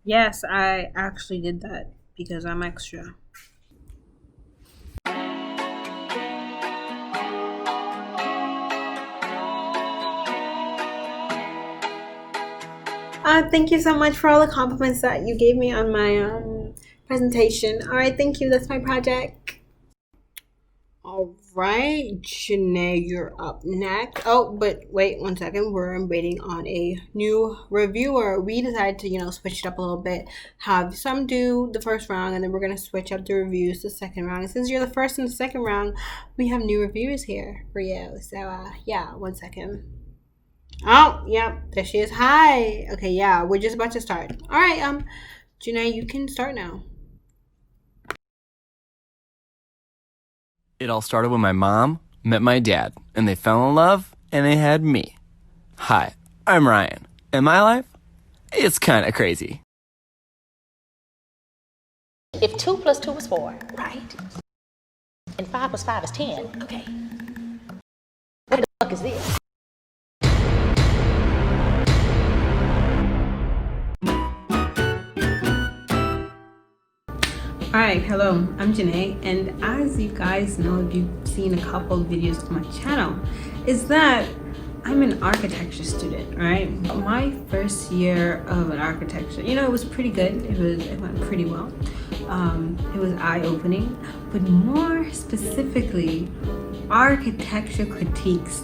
Yes, I actually did that because I'm extra. Thank you so much for all the compliments that you gave me on my presentation. All right, thank you. That's my project. All right, Janae, you're up next. Oh, but wait one second. We're waiting on a new reviewer. We decided to, switch it up a little bit. Have some do the first round, and then we're gonna switch up the reviews the second round. And since you're the first and the second round, we have new reviewers here for you. So, yeah, one second. Oh, yep, there she is. Hi. Okay, yeah, we're just about to start. All right, Janae, you can start now. It all started when my mom met my dad, and they fell in love, and they had me. Hi, I'm Ryan, and my life? It's kind of crazy. If 2 plus 2 is 4, right? And 5 plus 5 is 10, okay. What the fuck is this? All right, hello, I'm Janae, and as you guys know, if you've seen a couple of videos on my channel, is that I'm an architecture student, right? My first year of an architecture, it was pretty good. It went pretty well. It was eye-opening, but more specifically, architecture critiques.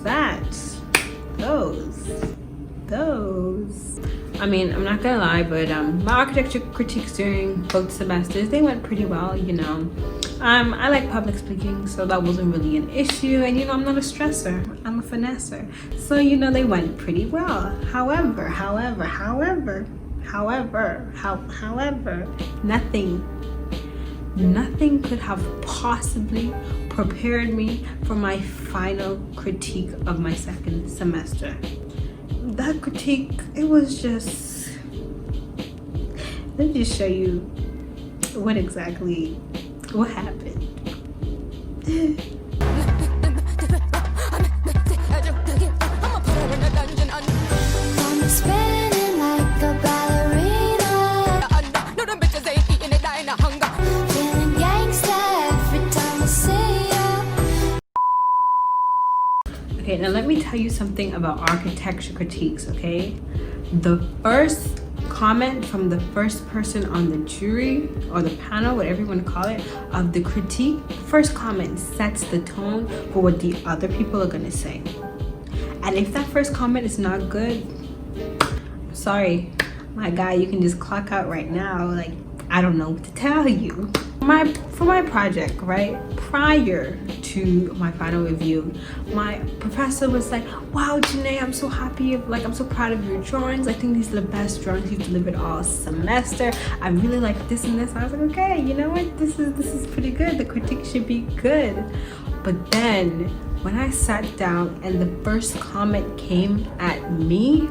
Those. I mean, I'm not gonna lie, but my architecture critiques during both semesters, they went pretty well, I like public speaking, so that wasn't really an issue. And I'm not a stressor, I'm a finesser. So they went pretty well. However, nothing could have possibly prepared me for my final critique of my second semester. That critique, it was just, let me just show you what happened. Okay, now let me tell you something about architecture critiques, okay? The first comment from the first person on the jury or the panel, whatever you want to call it, of the critique, the first comment sets the tone for what the other people are going to say. And if that first comment is not good, I'm sorry, my guy, you can just clock out right now. Like, I don't know what to tell you. For my project, right, prior to my final review, my professor was like, wow, Janae, I'm so happy, I'm so proud of your drawings. I think these are the best drawings you've delivered all semester. I really like this and this. I was like, okay, you know what, this is pretty good. The critique should be good. But then when I sat down and the first comment came at me,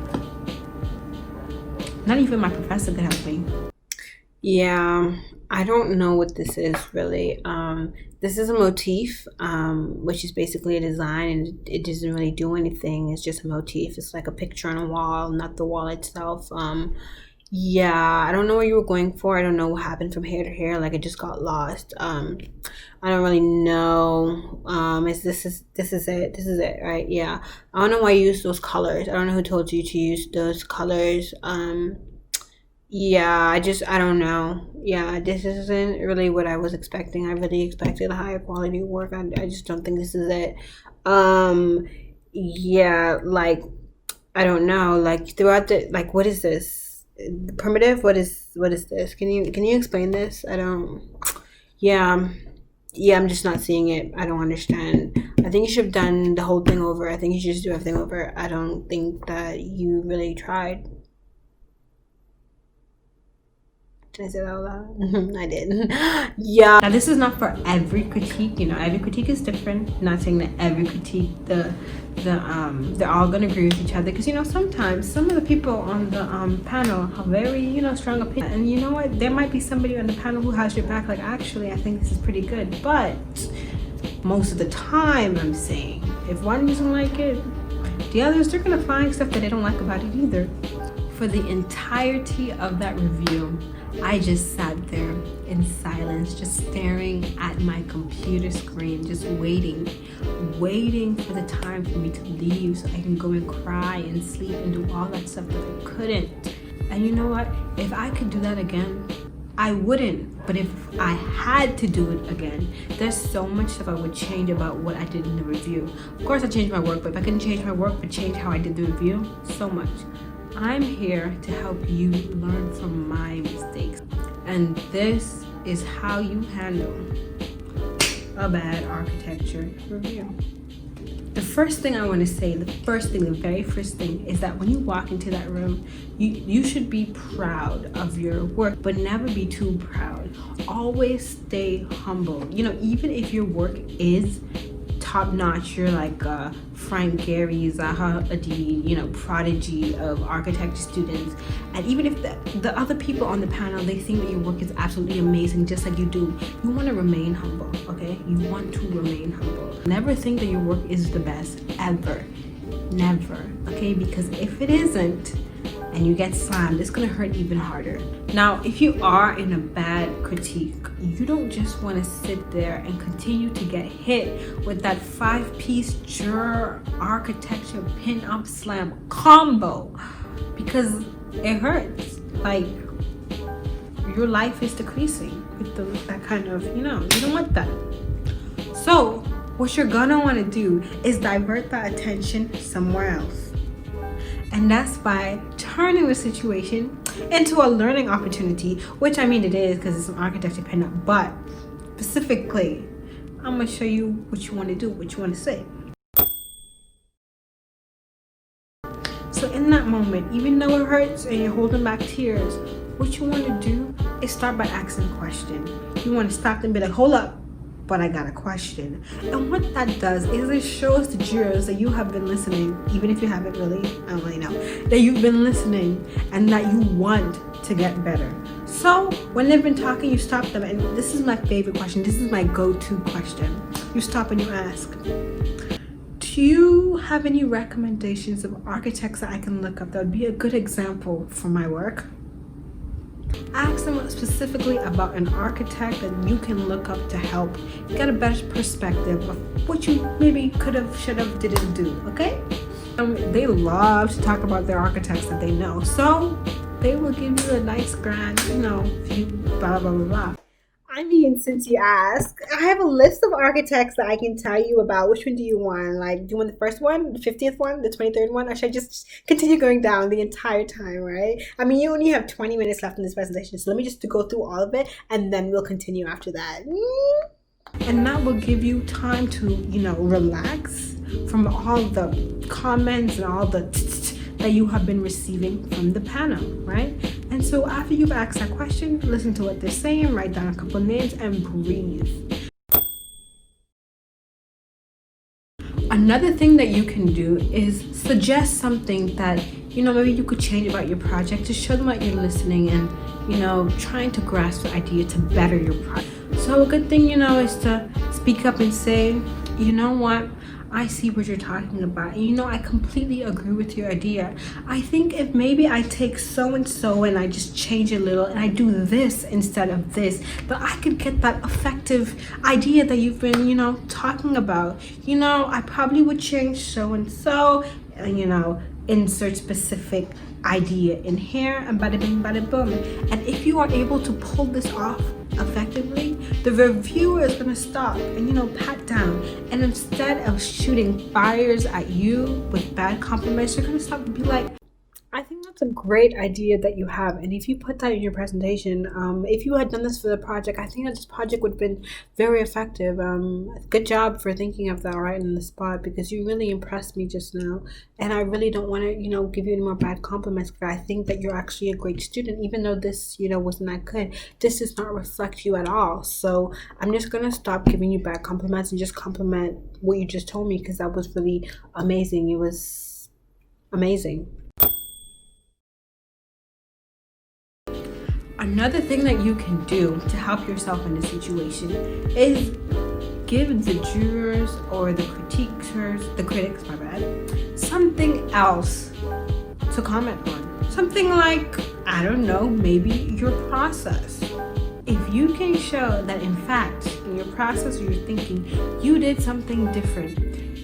not even my professor could help me. Yeah, I don't know what this is really. This is a motif, which is basically a design, and it doesn't really do anything. It's just a motif. It's like a picture on a wall, not the wall itself. Yeah, I don't know what you were going for. I don't know what happened from hair to hair. Like, it just got lost. I don't really know. This is it. This is it, right? Yeah. I don't know why you use those colors. I don't know who told you to use those colors. Yeah, I don't know. Yeah, this isn't really what I was expecting. I really expected a higher quality work. I just don't think this is it. Yeah, like, I don't know. Like, throughout what is this? Primitive? What is this? Can you explain this? I don't. Yeah, yeah, I'm just not seeing it. I don't understand. I think you should have done the whole thing over. I think you should just do everything over. I don't think that you really tried. Did I say that out loud? I did. Yeah. Now, this is not for every critique. Every critique is different. Not saying that every critique, they're all gonna agree with each other. Because sometimes some of the people on the panel have very strong opinion. And you know what? There might be somebody on the panel who has your back. Like, actually, I think this is pretty good. But most of the time, I'm saying, if one doesn't like it, The others, they're gonna find stuff that they don't like about it either. For the entirety of that review, I just sat there in silence, just staring at my computer screen, just waiting for the time for me to leave so I can go and cry and sleep and do all that stuff that I couldn't. And you know what? If I could do that again, I wouldn't. But if I had to do it again, there's so much stuff I would change about what I did in the review. Of course, I changed my work, but if I couldn't change my work but change how I did the review, so much. I'm here to help you learn from my mistakes. And this is how you handle a bad architecture review. The first thing I want to say, the very first thing is that when you walk into that room, you should be proud of your work, but never be too proud. Always stay humble. You know, even if your work is top notch, you're like Frank Gehry, Zaha Hadid, you know, prodigy of architecture students, and even if the other people on the panel, they think that your work is absolutely amazing just like you do, you want to remain humble, okay? You want to remain humble. Never think that your work is the best, ever. Never, okay? Because if it isn't, and you get slammed, it's gonna hurt even harder. Now, if you are in a bad critique, you don't just wanna sit there and continue to get hit with that 5-piece Jura architecture pin-up slam combo, because it hurts. Like, your life is decreasing with that kind of, you don't want that. So, what you're gonna wanna do is divert that attention somewhere else. And that's by turning the situation into a learning opportunity, which I mean it is because it's an architecture pinup, but specifically, I'm gonna show you what you want to do, what you want to say. So in that moment, even though it hurts and you're holding back tears, what you want to do is start by asking a question. You want to stop and be like, hold up, but I got a question. And what that does is it shows the jurors that you have been listening, even if you haven't really, I don't really know, that you've been listening and that you want to get better. So when they've been talking, you stop them, and this is my favorite question. This is my go-to question. You stop and you ask, do you have any recommendations of architects that I can look up that would be a good example for my work? Ask them specifically about an architect that you can look up to help get a better perspective of what you maybe could have, should have, didn't do, okay? They love to talk about their architects that they know, so they will give you a nice grand, few blah, blah, blah, blah. I mean, since you ask, I have a list of architects that I can tell you about. Which one do you want? Like, do you want the first one, the 50th one, the 23rd one? Or should I just continue going down the entire time, right? I mean, you only have 20 minutes left in this presentation, so let me just go through all of it, and then we'll continue after that. And that will give you time to, relax from all the comments and all the that you have been receiving from the panel, right? And so after you've asked that question, listen to what they're saying, write down a couple names, and breathe. Another thing that you can do is suggest something that, maybe you could change about your project to show them that you're listening and, trying to grasp the idea to better your project. So a good thing, is to speak up and say, you know what? I see what you're talking about. And I completely agree with your idea. I think if maybe I take so-and-so and I just change a little and I do this instead of this, that I could get that effective idea that you've been, talking about. I probably would change so-and-so, insert specific idea in here, and bada bing, bada boom. And if you are able to pull this off effectively, the reviewer is going to stop and pat down, and instead of shooting fires at you with bad compliments, you're going to stop and be like, I think that's a great idea that you have, and if you put that in your presentation, if you had done this for the project, I think that this project would have been very effective. Good job for thinking of that right in the spot, because you really impressed me just now, and I really don't want to give you any more bad compliments, because I think that you're actually a great student, even though this wasn't that good. This does not reflect you at all, so I'm just gonna stop giving you bad compliments and just compliment what you just told me, because that was really amazing. It was amazing. Another thing that you can do to help yourself in this situation is give the jurors or the critics, my bad, something else to comment on. Something like, I don't know, maybe your process. If you can show that in fact, in your process or your thinking, you did something different,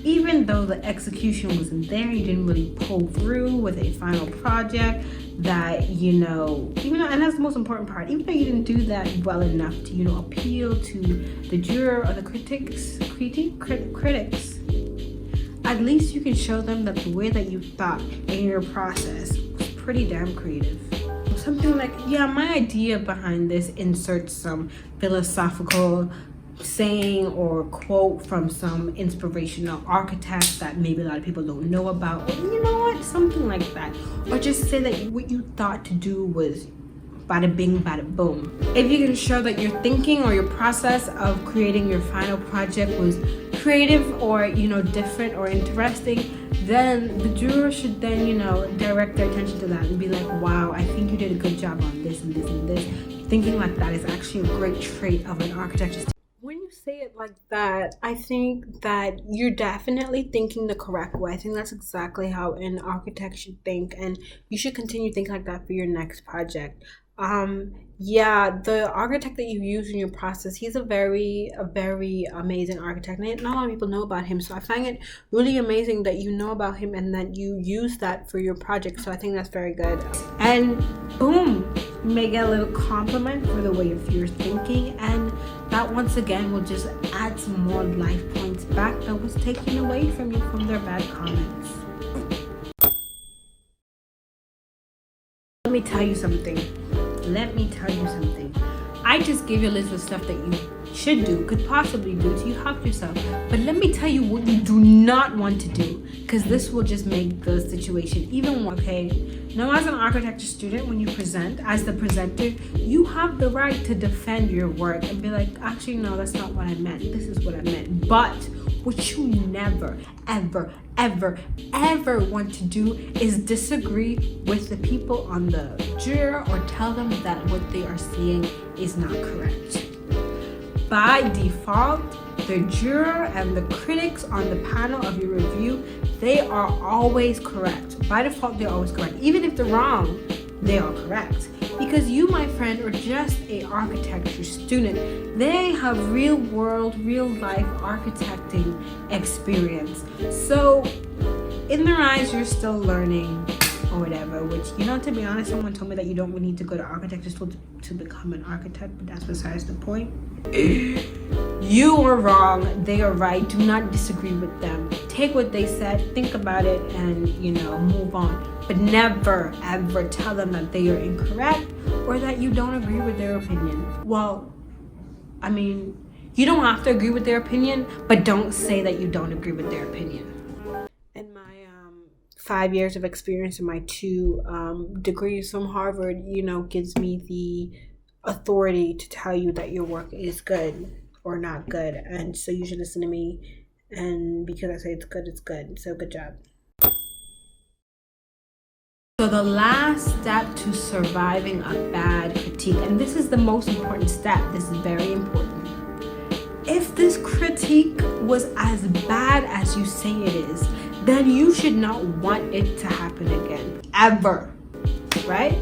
even though the execution wasn't there, you didn't really pull through with a final project that, and that's the most important part, even though you didn't do that well enough to, appeal to the juror or the critics, at least you can show them that the way that you thought in your process was pretty damn creative. Something like, yeah, my idea behind this inserts some philosophical saying or quote from some inspirational architect that maybe a lot of people don't know about, or something like that. Or just say that what you thought to do was bada bing, bada boom. If you can show that your thinking or your process of creating your final project was creative or, different or interesting, then the juror should then, direct their attention to that and be like, wow, I think you did a good job on this and this and this. Thinking like that is actually a great trait of an architect. When you say it like that, I think that you're definitely thinking the correct way. I think that's exactly how an architect should think, and you should continue thinking like that for your next project. The architect that you use in your process, he's a very amazing architect, and not a lot of people know about him, so I find it really amazing that you know about him and that you use that for your project. So I think that's very good. And boom, you may get a little compliment for the way of your thinking, and that once again will just add some more life points back that was taken away from you from their bad comments. Let me tell you something. I just gave you a list of stuff that you should do, could possibly do to help yourself. But let me tell you what you do not want to do, because this will just make the situation even worse, okay? Now, as an architecture student, when you present, as the presenter, you have the right to defend your work and be like, actually, no, that's not what I meant. This is what I meant. But what you never, ever, ever, ever want to do is disagree with the people on the juror or tell them that what they are seeing is not correct. By default, the juror and the critics on the panel of your review, they are always correct. By default, they're always correct. Even if they're wrong, they are correct. Because you, my friend, are just an architecture student. They have real world, real life architecting experience. So in their eyes, you're still learning or whatever, which, to be honest, someone told me that you don't really need to go to architecture school to become an architect, but that's besides the point. You are wrong, they are right. Do not disagree with them. Take what they said, think about it, and move on. But never ever tell them that they are incorrect or that you don't agree with their opinion. Well, you don't have to agree with their opinion, but don't say that you don't agree with their opinion. In my 5 years of experience and my 2 degrees from Harvard, gives me the authority to tell you that your work is good or not good. And so you should listen to me. And because I say it's good, it's good. So good job. So the last step to surviving a bad critique, and this is the most important step, this is very important. If this critique was as bad as you say it is, then you should not want it to happen again, ever, right?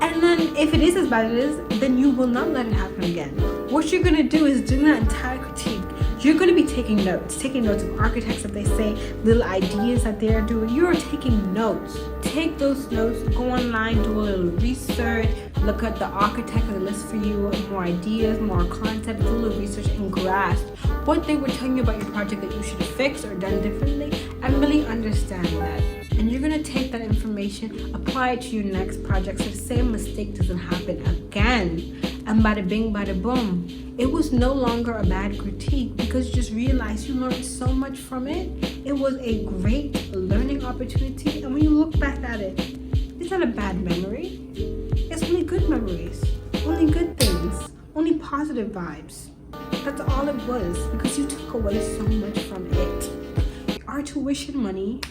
And then if it is as bad as it is, then you will not let it happen again. What you're gonna do is do that entire critique. You're going to be taking notes of architects that they say, little ideas that they're doing. You're taking notes. Take those notes, go online, do a little research, look at the architect on the list for you, more ideas, more concepts, do a little research and grasp what they were telling you about your project that you should have fixed or done differently, and really understand that. And you're going to take that information, apply it to your next project so the same mistake doesn't happen again. And bada bing, bada boom. It was no longer a bad critique because you just realized you learned so much from it. It was a great learning opportunity. And when you look back at it, it's not a bad memory. It's only good memories, only good things, only positive vibes. That's all it was, because you took away so much from it. Our tuition money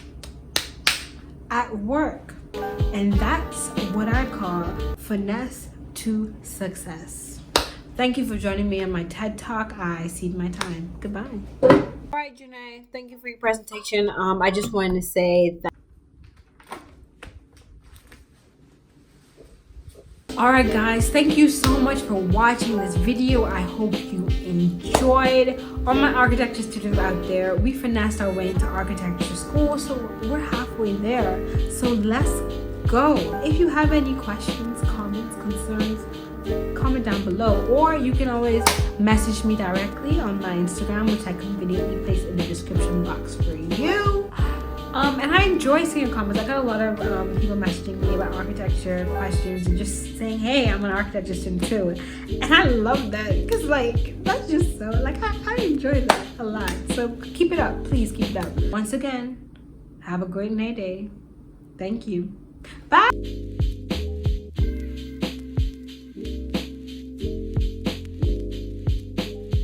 at work. And that's what I call finesse to success. Thank you for joining me on my TED Talk. I cede my time. Goodbye. All right, Janae, thank you for your presentation. I just wanted to say that. All right, guys, thank you so much for watching this video. I hope you enjoyed. All my architecture students out there, we finessed our way into architecture school, so we're halfway there. So let's go. If you have any questions, comments, concerns, comment down below, or you can always message me directly on my Instagram, which I conveniently place in the description box for you. And I enjoy seeing your comments. I got a lot of people messaging me about architecture questions and just saying, hey, I'm an architecture student too. And I love that because like, that's just so, like, I enjoy that a lot. So keep it up, please keep it up. Once again, have a great night day. Thank you. Bye.